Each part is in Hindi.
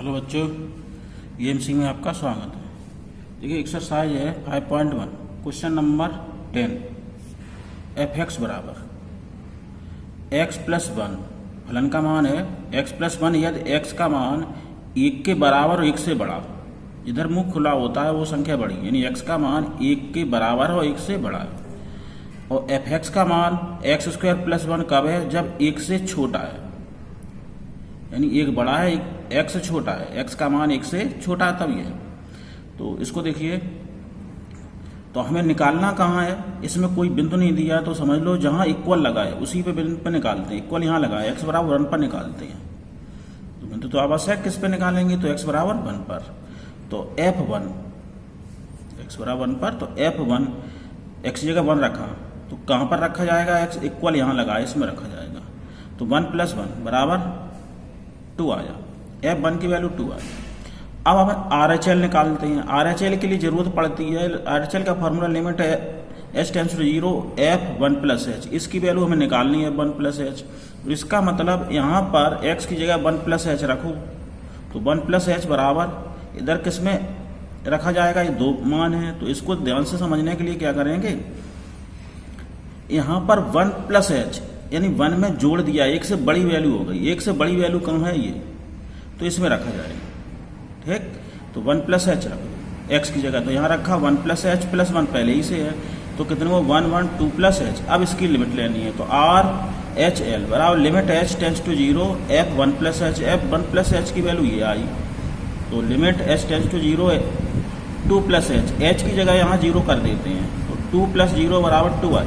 हेलो बच्चों, EMC में आपका स्वागत है। देखिए एक्सरसाइज है 5.1 क्वेश्चन नंबर 10। f(x) बराबर x प्लस 1 फलन का मान है x प्लस 1 यदि x का मान 1 के बराबर और 1 से बड़ा। इधर मुंह खुला होता है वो संख्या बड़ी, यानी x का मान 1 के बराबर और 1 से बड़ा है। और f(x) का मान x² प्लस 1 कब है? जब 1 से छोटा है, यानी एक बड़ा है एक x से छोटा है, x का मान 1 से छोटा है तभी है। तो इसको देखिए, तो हमें निकालना कहाँ है, इसमें कोई बिंदु नहीं दिया है तो समझ लो जहाँ इक्वल लगा है उसी पे बिंदु पे निकालते हैं। इक्वल यहाँ लगा है, x बराबर 1 पर निकालते हैं। तो बिंदु तो आवश्यक किस पे निकालेंगे? तो x बराबर 1 पर। तो f1 x बराबर 1 पर, तो f1 x की जगह 1 रखा, तो कहाँ पर रखा जाएगा? x इक्वल यहाँ लगा है, इसमें रखा जाएगा। तो 1 प्लस 1 बराबर 2 आया, f1 की वैल्यू 2 आई। अब हम RHL निकालते हैं। RHL के लिए जरूरत पड़ती है, RHL का फॉर्मूला लिमिट है h tends to 0 f1 plus h। इसकी वैल्यू हमें निकालनी है 1 प्लस h। इसका मतलब यहाँ पर x की जगह 1 प्लस h रखो, तो 1 प्लस h बराबर इधर किस में रखा जाएगा? ये दो मान है, तो इसको ध्यान से समझने के लिए क्या करेंगे, यहाँ पर 1 प्लस h यानी 1 में जोड़ दिया, 1 से बड़ी वैल्यू हो गई। 1 से बड़ी वैल्यू कम है ये, तो इसमें रखा जाएगा। ठीक, तो 1 प्लस h रखो x की जगह, तो यहाँ रखा 1 प्लस h प्लस 1 पहले ही से है, तो कितने को 1 1 2 प्लस h। अब इसकी लिमिट लेनी है, तो RHL बराबर limit h tends to 0 f1 plus h। f1 plus h की वैल्यू ये आई, तो limit h tends to 0 2 plus h। h की जगह यहाँ 0 कर देते हैं, तो 2 प्लस 0 बराबर 2 आई।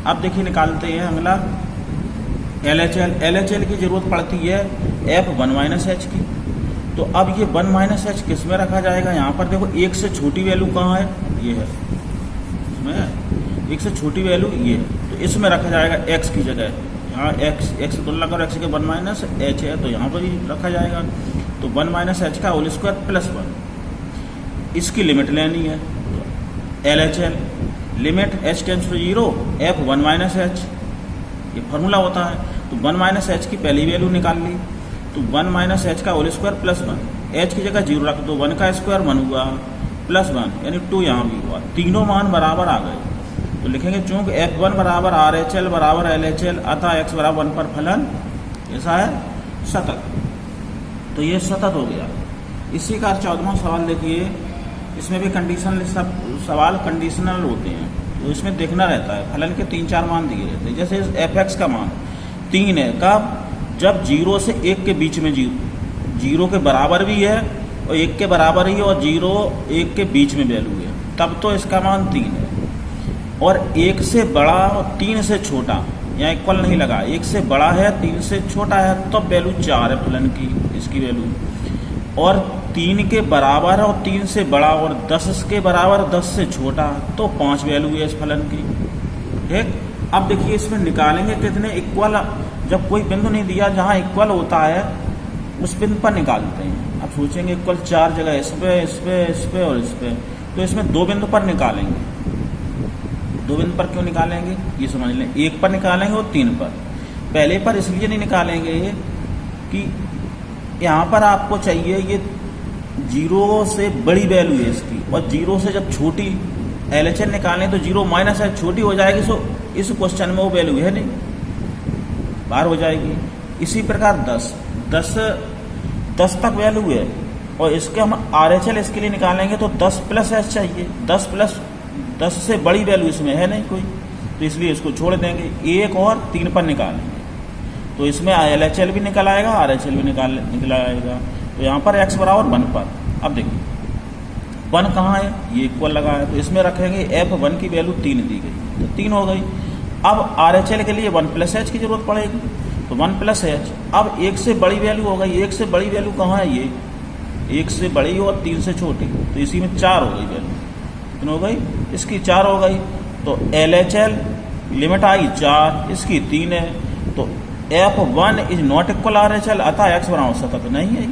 अब देखिए निकालते हैं अगला LHL। LHL की जरूरत पड़ती है f1 माइनस h की। तो अब ये 1 माइनस h किस में रखा जाएगा? यहाँ पर देखो 1 से छोटी वैल्यू कहाँ है? ये है, इसमें 1 से छोटी वैल्यू ये है, तो इसमें रखा जाएगा x की जगह। यहाँ x से तुलना करो, x के 1 माइनस h है, तो यहाँ पर ही रखा जाएगा। तो 1 माइनस h का होल स्क्वायर प्लस 1, इसकी लिमिट लेनी है। तो LHL limit h tends to 0 f1 minus h, ये फॉर्मूला होता है। तो 1 माइनस h की पहली वैल्यू निकाल ली, तो 1 माइनस h का होल स्क्वायर प्लस 1। h की जगह 0 रख दो, 1 का स्क्वायर 1 हुआ प्लस 1 यानी 2 यहाँ भी हुआ, तीनों मान बराबर आ गए। तो लिखेंगे चूंकि f1 बराबर RHL बराबर LHL अतः x बराबर 1 पर फलन ऐसा है सतत। तो ये सतत हो गया। इसी का 14वां सवाल देखिए, इसमें भी कंडीशनल सवाल कंडीशनल होते हैं, तो इसमें देखना रहता है फलन के 3-4 मान दिए रहते हैं। जैसे f(x) का मान 3 है, कब? जब 0 से 1 के बीच में 0 के बराबर भी है और 1 के बराबर ही है, और 0 1 के बीच में वैल्यू है, तब तो इसका मान 3 है। और 1 से बड़ा और 3 से छोटा, यहाँ इक्वल नहीं लगा, 1 से बड़ा है 3 से छोटा है, तब वैल्यू 4 है फलन की, इसकी वैल्यू। और 3 के बराबर और 3 से बड़ा और 10 के बराबर 10 से छोटा, तो 5 वैल्यू है इस फलन की। ठीक, अब देखिए इसमें निकालेंगे कितने इक्वल। जब कोई बिंदु नहीं दिया जहाँ इक्वल होता है उस बिंदु पर निकालते हैं। अब सोचेंगे इक्वल 4 जगह, इस पे इस पे इस पे और इस पे, तो इसमें 2 बिंदु पर निकालेंगे। 2 बिंदु पर क्यों निकालेंगे ये समझ लें, 1 पर निकालेंगे और 3 पर। पहले पर इसलिए नहीं निकालेंगे कि यहाँ पर आपको चाहिए ये 0 से बड़ी वैल्यू है इसकी, और 0 से जब छोटी LHL निकालें तो 0 माइनस h छोटी हो जाएगी, सो इस क्वेश्चन में वो वैल्यू है नहीं, बाहर हो जाएगी। इसी प्रकार 10 तक वैल्यू है, और इसके हम RHL इसके लिए निकालेंगे तो 10 प्लस h चाहिए। 10 से बड़ी वैल्यू इसमें है नहीं कोई, तो इसलिए इसको छोड़ देंगे। 1 और 3 पर निकालेंगे, तो इसमें LHL भी निकल आएगा, RHL भी निकल आएगा। तो यहाँ पर x बराबर 1 पर। अब देखिए 1 कहाँ है? ये इक्वल लगा है, तो इसमें रखेंगे f1 की वैल्यू 3 दी गई, तो 3 हो गई। अब RHL के लिए 1 प्लस h की जरूरत पड़ेगी, तो 1 प्लस h। अब 1 से बड़ी वैल्यू हो गई, 1 से बड़ी वैल्यू कहाँ है? ये 1 से बड़ी और 3 से छोटी, तो इसी में 4 हो गई वैल्यू। कितनी हो गई? इसकी 4 हो गई। तो LHL लिमिट आई 4, इसकी 3 है, तो f1 is not equal RHL अतः x बराबर सतत नहीं है,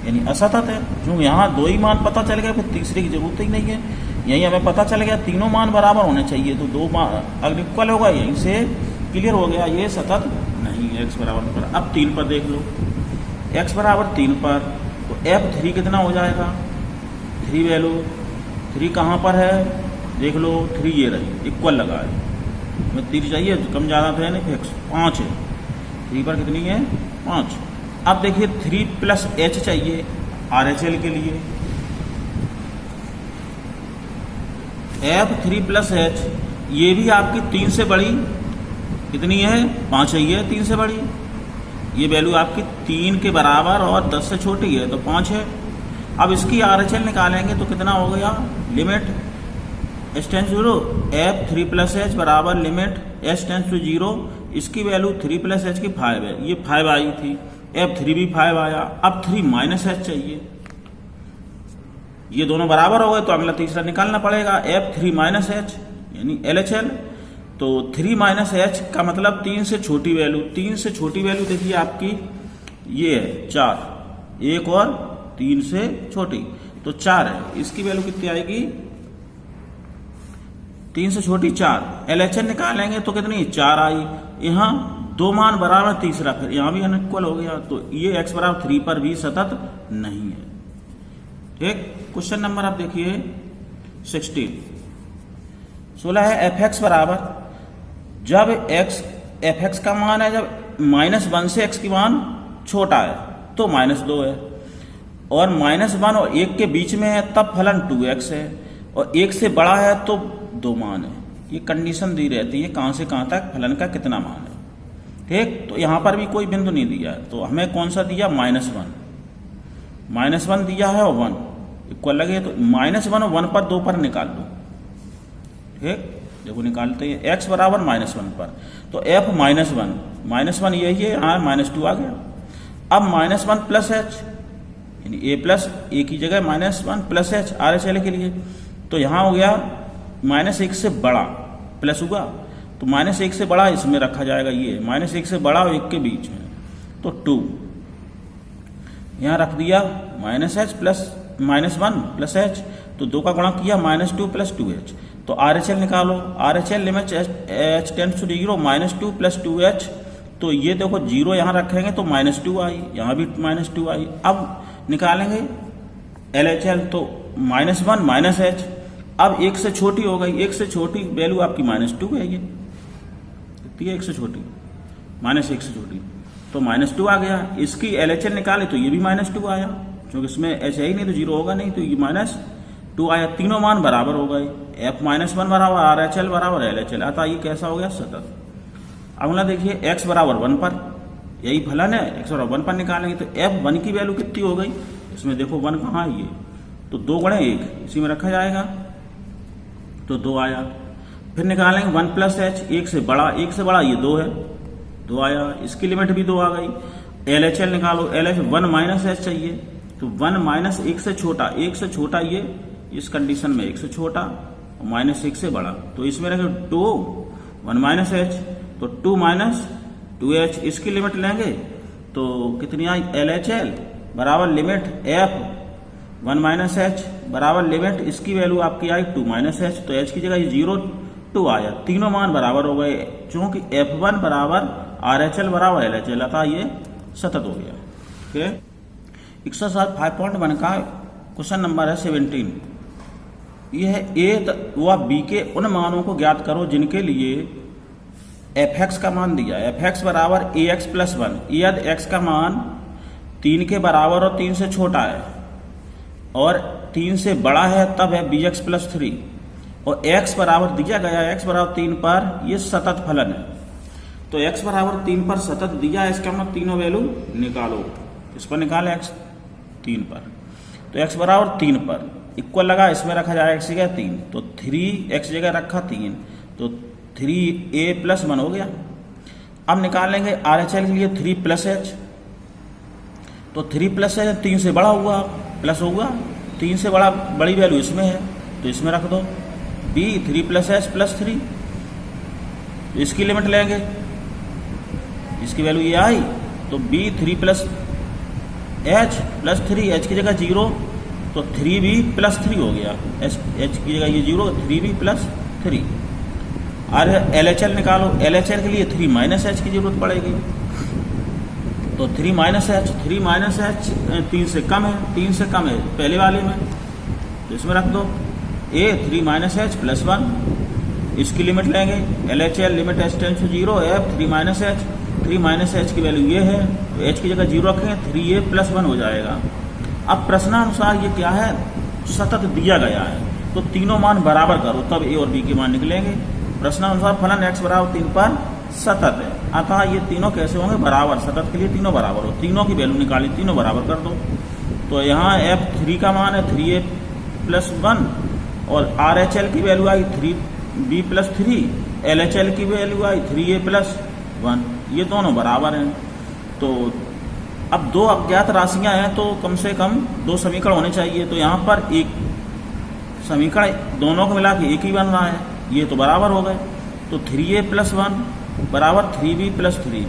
यानी असतत है। क्योंकि यहाँ 2 ही मान पता चल गया, फिर तीसरे की जरूरत ही नहीं है। यही हमें पता चल गया तीनों मान बराबर होने चाहिए, तो 2 मान अगर इक्वल होगा यहीं से क्लियर हो गया, ये सतत नहीं है x बराबर पर। अब 3 पर देख लो, x बराबर 3 पर तो F3 कितना हो जाएगा, 3 वैल्यू, 3 कहाँ पर है देख लो, 3 ये रही, इक्वल लगा है, मैं 3 चाहिए तो कम ज़्यादा तो है नहीं, फिक्स 5 है, 3 पर कितनी है 5। अब देखिए 3 प्लस H चाहिए RHL के लिए, F3 प्लस H ये भी आपकी 3 से बड़ी कितनी है 5 है, ये 3 से बड़ी, ये वैल्यू आपकी 3 के बराबर और 10 से छोटी है तो 5 है। अब इसकी RHL निकालेंगे तो कितना हो गया, limit h tends to 0 F3 plus H बराबर लिमिट h टेंस टू 0, इसकी वैल्यू 3 प्लस H की 5 है, ये 5 आई थी, F3 भी 5 आया। अब 3 माइनस H चाहिए, ये दोनों बराबर हो गए तो अगला तीसरा निकालना पड़ेगा, F3 माइनस H यानी LHL। तो 3 माइनस H का मतलब 3 से छोटी वैल्यू, 3 से छोटी वैल्यू देखिए आपकी ये है 4, 1 और 3 से छोटी तो 4 है, इसकी वैल्यू कितनी आएगी 3 से छोटी 4। LHL निकालेंगे तो कितनी 4 आई, यहाँ 2 मान बराबर तीसरा, फिर यहाँ भी अनइक्वल हो गया, तो ये x बराबर 3 पर भी सतत नहीं है। ठीक, क्वेश्चन नंबर आप देखिए 16 है fx बराबर, जब fx का मान है जब -1 से x की मान छोटा है तो -2 है, और -1 और 1 के बीच में है तब फलन 2x है, और 1 से बड़ा है तो 2 मान है। ये कंडीशन दी रहती है कहाँ से कहाँ तक फलन का कितना मान है। ठीक, तो यहाँ पर भी कोई बिंदु नहीं दिया है, तो हमें कौन सा दिया -1 दिया है और 1 इक्वल लगे, तो -1 और 1 पर 2 पर निकाल दो। ठीक, देखो निकालते हैं x बराबर -1 पर, तो f -1 यही है, यहाँ -2 आ गया। अब -1 प्लस h यानी a प्लस a की जगह -1 प्लस h RHL के लिए, तो यहाँ हो गया -1 से बड़ा प्लस हुआ, तो -1 से बड़ा इसमें रखा जाएगा, ये -1 से बड़ा और 1 के बीच में तो 2, यहाँ रख दिया -h प्लस -1 प्लस h, तो 2 का गुणा किया -2 प्लस 2h, तो RHL निकालो, RHL limit h tends to 0 -2 plus 2h, तो ये देखो 0 यहाँ रखेंगे तो -2 आई, यहाँ भी -2 आई। अब निकालेंगे LHL तो -1 माइनस h, अब 1 से छोटी हो गई, 1 से छोटी वैल्यू आपकी -2 है, ये कितनी है 1 से छोटी, -1 से छोटी तो -2 आ गया। इसकी LHL निकाले तो ये भी -2 आया, क्योंकि इसमें h है ही नहीं तो 0 होगा नहीं, तो ये -2 आया, तीनों मान बराबर हो गए, f-1 बराबर RHL बराबर LHL, अतः ये कैसा हो गया सतत। अगला देखिए x बराबर 1 पर, यही फलन है, x बराबर 1 पर निकालेंगे तो f1 की वैल्यू कितनी हो गई, इसमें देखो 1 कहाँ है, ये तो 2 गुणे 1 इसी में रखा जाएगा तो 2 आया। फिर निकालेंगे 1 प्लस h, 1 से बड़ा ये 2 है, 2 आया, इसकी लिमिट भी 2 आ गई। LHL निकालो, LHL 1 माइनस h चाहिए, तो 1 माइनस 1 से छोटा, 1 से छोटा ये इस कंडीशन में 1 से छोटा और -1 से बड़ा, तो इसमें रखे 2 1 माइनस h, तो 2 माइनस 2h, इसकी लिमिट लेंगे तो कितनी आई LHL बराबर लिमिट f 1 माइनस h बराबर लिमिट, इसकी वैल्यू आपकी आई 2 माइनस h, तो h की जगह 0 2 आया, तीनों मान बराबर हो गए, क्योंकि f1 बराबर RHL बराबर LHL, अतः ये सतत हो गया। ठीक, एक्सरसाइज 5.1 का क्वेश्चन नंबर है 17। यह है a व b के उन मानों को ज्ञात करो जिनके लिए fx का मान दिया है, fx बराबर ax प्लस 1, यदि x का मान 3 के बराबर और 3 से छोटा है और 3 से बड़ा है तब है bx प्लस 3, और x बराबर दिया गया है, x बराबर 3 पर ये सतत फलन है, तो x बराबर 3 पर सतत दिया है, इसका मतलब तीनों वैल्यू निकालो, इस पर निकाले x 3 पर, तो x बराबर 3 पर इक्वल लगा, इसमें रखा जाएगा x जगह 3, तो 3x जगह रखा 3, तो 3a प्लस 1 हो गया। अब निकालेंगे RHL के लिए 3 प्लस h, तो 3 प्लस h 3 से बड़ा हुआ प्लस होगा, 3 से बड़ी वैल्यू इसमें है तो इसमें रख दो b 3 प्लस h प्लस 3, तो इसकी लिमिट लेंगे, इसकी वैल्यू ये आई, तो b 3 plus h plus 3, h की जगह 0 तो 3b प्लस 3 हो गया, h की जगह ये 0 3b प्लस 3। और LHL निकालो, LHL के लिए 3 माइनस h की जरूरत पड़ेगी, तो 3 माइनस एच 3 से कम है, 3 से कम है पहले वाले में, तो इसमें रख दो ए 3 माइनस एच प्लस 1। इसकी लिमिट लेंगे, LHL limit H tends to 0 F 3 minus H की वैल्यू ये है, तो एच की जगह 0 रखेंगे, 3a प्लस 1 हो जाएगा। अब प्रश्नानुसार ये क्या है, सतत दिया गया है, तो तीनों मान बराबर करो तब ए और बी के मान निकलेंगे। प्रश्नानुसार फलन x बराबर 3 पर सतत है, अतः ये तीनों कैसे होंगे, बराबर। सतत के लिए तीनों बराबर हो, तीनों की वैल्यू निकाली, तीनों बराबर कर दो। तो यहाँ f3 का मान है 3a प्लस 1 और RHL की वैल्यू आई 3b प्लस 3, LHL की वैल्यू आई 3a प्लस 1, ये दोनों बराबर हैं। तो अब दो अज्ञात राशियां हैं, तो कम से कम दो समीकरण होने चाहिए, तो यहाँ पर एक समीकरण दोनों को मिला के एक ही बन रहा है, ये तो बराबर हो गए। तो 3a प्लस 1 बराबर 3b प्लस 3,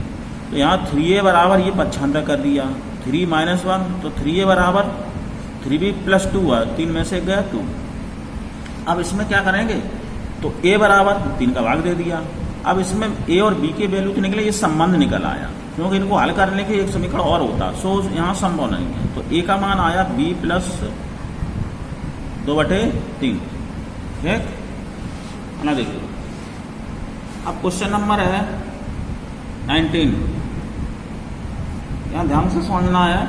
तो यहाँ 3a बराबर ये पक्षांतर कर दिया 3 माइनस 1, तो 3a बराबर 3b प्लस 2 है, 3 में से गया 2। अब इसमें क्या करेंगे, तो a बराबर 3 का भाग दे दिया। अब इसमें a और b के वैल्यू तो निकले, ये संबंध निकल आया, क्योंकि इनको हल करने के एक समीकरण और होता, सो यहाँ संभव नहीं है। तो a का मान आया b प्लस 2/3, ठीक ना। देखिए अब क्वेश्चन नंबर है 19, यहाँ ध्यान से समझना है।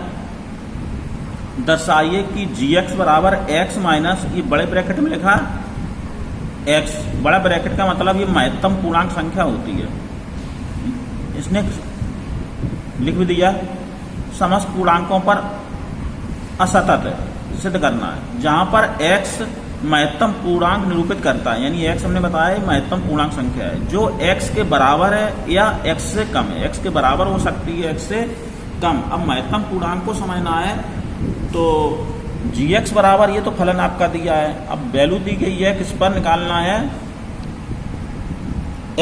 दर्शाइए कि gx बराबर x माइनस, ये बड़े ब्रैकेट में लिखा x, बड़ा ब्रैकेट का मतलब ये महत्तम पूर्णांक संख्या होती है, इसने लिख भी दिया समस्त पूर्णांकों पर असतत है, सिद्ध करना है। जहां पर x महत्तम पूर्णांक निरूपित करता है, यानी x हमने बताया महत्तम पूर्णांक संख्या है जो x के बराबर है या x से कम है, x के बराबर हो सकती है, x से कम। अब महत्तम पूर्णांक को समझना है, तो gx बराबर, ये तो फलन आपका दिया है, अब वैल्यू दी गई है, किस पर निकालना है,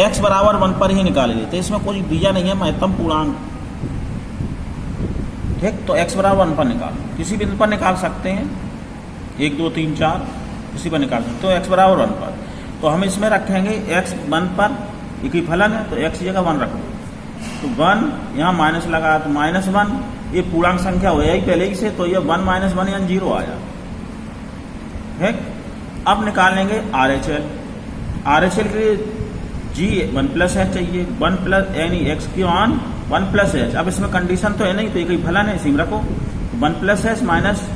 x बराबर 1 पर ही निकाल लेते, इसमें कुछ दिया नहीं है महत्तम पूर्णांक, ठीक। तो x बराबर 1 पर निकालो, किसी बिंदु पर निकाल सकते हैं, 1 2 3 4 किसी पर निकाल सकते, तो x बराबर 1 पर। तो हम इसमें रखेंगे x 1 पर, एक ही फलन है, तो x की जगह 1 रख दो, तो 1 यहाँ माइनस लगा, तो -1, ये पूर्णांक संख्या हो जाएगी पहले ही से, तो ये 1 - 1 यानी 0 आया, ठीक। अब निकालेंगे RHL के लिए g 1 प्लस h चाहिए, 1 प्लस यानी x की मान 1 प्लस h। अब इसमें कंडीशन तो है नहीं, तो एक ही फलन है, इसी में रखो, 1 plus h minus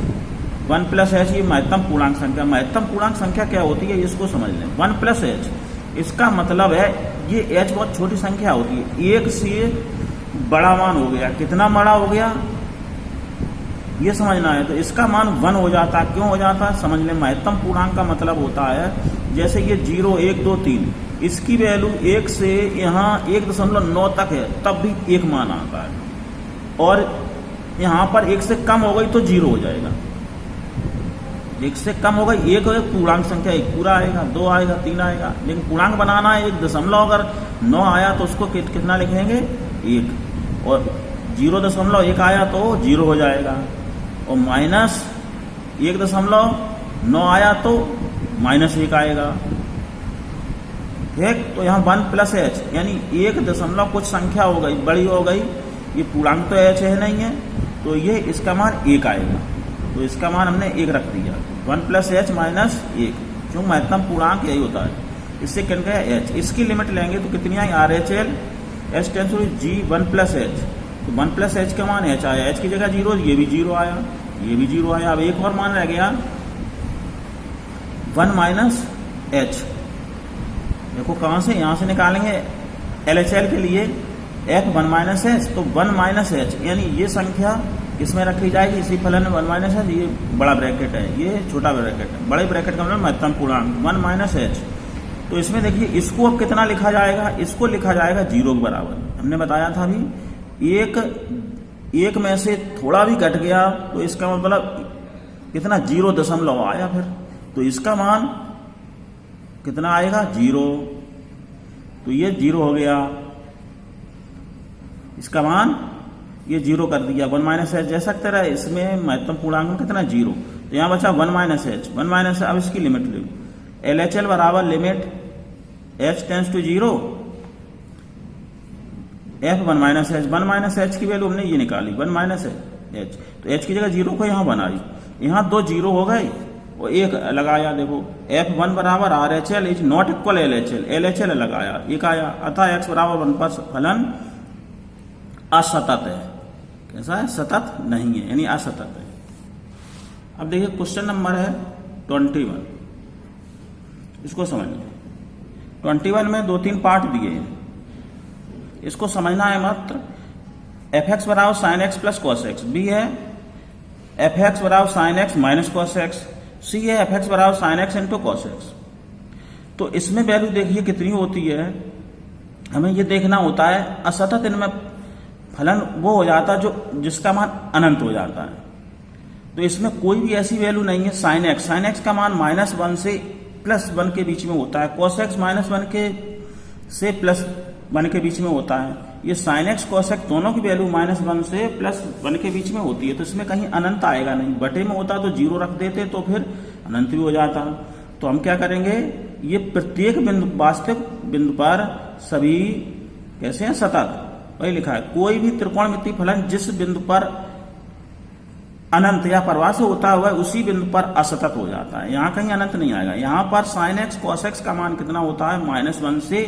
1 plus h, ये महत्तम पूर्णांक संख्या। महत्तम पूर्णांक संख्या क्या होती है, इसको समझ लें। 1 प्लस h, इसका मतलब है ये h बहुत छोटी संख्या होती है, 1 से बड़ा मान हो गया, कितना बड़ा हो गया ये समझना है, तो इसका मान 1 हो जाता है। क्यों हो जाता है, समझ लें। महत्तम पूर्णांक का मतलब होता है, जैसे ये 0 1 2 3, इसकी वैल्यू 1 से यहाँ 1.9 तक है, तब भी एक मान आता है, और यहाँ पर 1 से कम हो गई तो 0 हो जाएगा, 1 से कम हो गई, 1 पूर्णांक संख्या 1 पूरा आएगा, 2 आएगा, 3 आएगा, लेकिन पूर्णांक बनाना है 1 अगर 9 आया तो उसको कितना लिखेंगे 1, और 0.1 आया तो 0 हो जाएगा, और माइनस 1.9 आया तो -1 आएगा, ठीक। तो यहाँ 1 प्लस h यानी 1 दशमलव कुछ संख्या हो गई, बड़ी हो गई, ये पूर्णांक तो h है नहीं है, तो ये इसका मान 1 आएगा, तो इसका मान हमने 1 रख दिया, 1 प्लस h माइनस 1, क्यों महत्तम पूर्णांक यही होता है, इससे क्या गया h। इसकी लिमिट लेंगे तो कितनी आई, RHL h tends to g 1 plus h, तो 1 प्लस h का मान h आया, h की जगह 0, ये भी 0 आया, ये भी 0 आया। अब एक और मान रह गया 1 माइनस h, देखो कहाँ से, यहाँ से निकालेंगे LHL के लिए f 1 माइनस h, तो 1 माइनस h यानी ये संख्या किसमें रखी जाएगी, इसी फलन में 1 माइनस h, ये बड़ा ब्रैकेट है, ये छोटा ब्रैकेट है, बड़े ब्रैकेट का मतलब महत्तम पूर्णांक 1 माइनस h। तो इसमें देखिए इसको अब कितना लिखा जाएगा, इसको लिखा जाएगा 0 के बराबर। हमने बताया था अभी, एक में से थोड़ा भी घट गया तो इसका मतलब कितना 0 आया, फिर तो इसका मान कितना आएगा 0, तो ये 0 हो गया, इसका मान ये 0 कर दिया। 1 माइनस h जैसा तरह इसमें महत्तम पूर्णांक में कितना 0, तो यहाँ बचा 1 माइनस h, 1 माइनस। अब इसकी लिमिट ले, LHL बराबर limit h tends to 0 F one minus H, one minus H की वैल्यू हमने ये निकाली, वन माइनस एच, तो एच की जगह जीरो को यहाँ बनाई, यहाँ दो जीरो हो गए और एक लगाया, देखो एफ वन बराबर R H L is not equal L H L लगाया, एक आया, अतः एक्स बराबर वन पर फलन असतत है। कैसा है? सतत नहीं है, यानी असतत है। अब देखिए क्वेश्चन नंबर है 21, इसको समझिए। 21 में 2-3 पार्ट दिए हैं, इसको समझना है मात्र। एफ एक्स बराबर sine X plus cos X, B है एफ एक्स बराबर sine X minus cos X, C है एफ एक्स बराबर sine X into cos X. तो इसमें वैल्यू देखिए कितनी होती है, हमें ये देखना होता है असतत इनमें फलन वो हो जाता है जो जिसका मान अनंत हो जाता है। तो इसमें कोई भी ऐसी वैल्यू नहीं है। साइन एक्स का मान -1 से +1 के बीच में होता है, कॉस एक्स -1 के से +1 के बीच में होता है। ये साइन एक्स कॉस एक्स दोनों की वैल्यू -1 से +1 के बीच में होती है, तो इसमें कहीं अनंत आएगा नहीं। बटे में होता तो 0 रख देते तो फिर अनंत भी हो जाता। तो हम क्या करेंगे, ये प्रत्येक बिंदु वास्तविक बिंदु पर सभी कैसे हैं सतत, वही लिखा है। कोई भी त्रिकोणमितीय फलन जिस बिंदु पर अनंत या परवास होता हुआ उसी बिंदु पर असतत हो जाता है, यहां कहीं अनंत नहीं आएगा। यहां पर साइन एक्स कॉस एक्स का मान कितना होता है, -1 से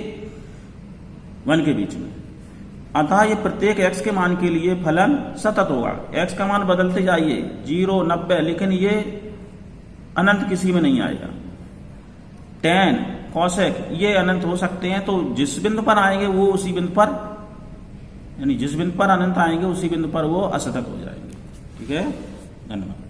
1 के बीच में। अतः ये प्रत्येक x के मान के लिए फलन सतत होगा। x का मान बदलते जाइए 0, 90, लेकिन ये अनंत किसी में नहीं आएगा। tan, cosec ये अनंत हो सकते हैं, तो जिस बिंदु पर आएंगे वो उसी बिंदु पर, यानी जिस बिंदु पर अनंत आएंगे उसी बिंदु पर वो असतत हो जाएंगे। ठीक है, धन्यवाद।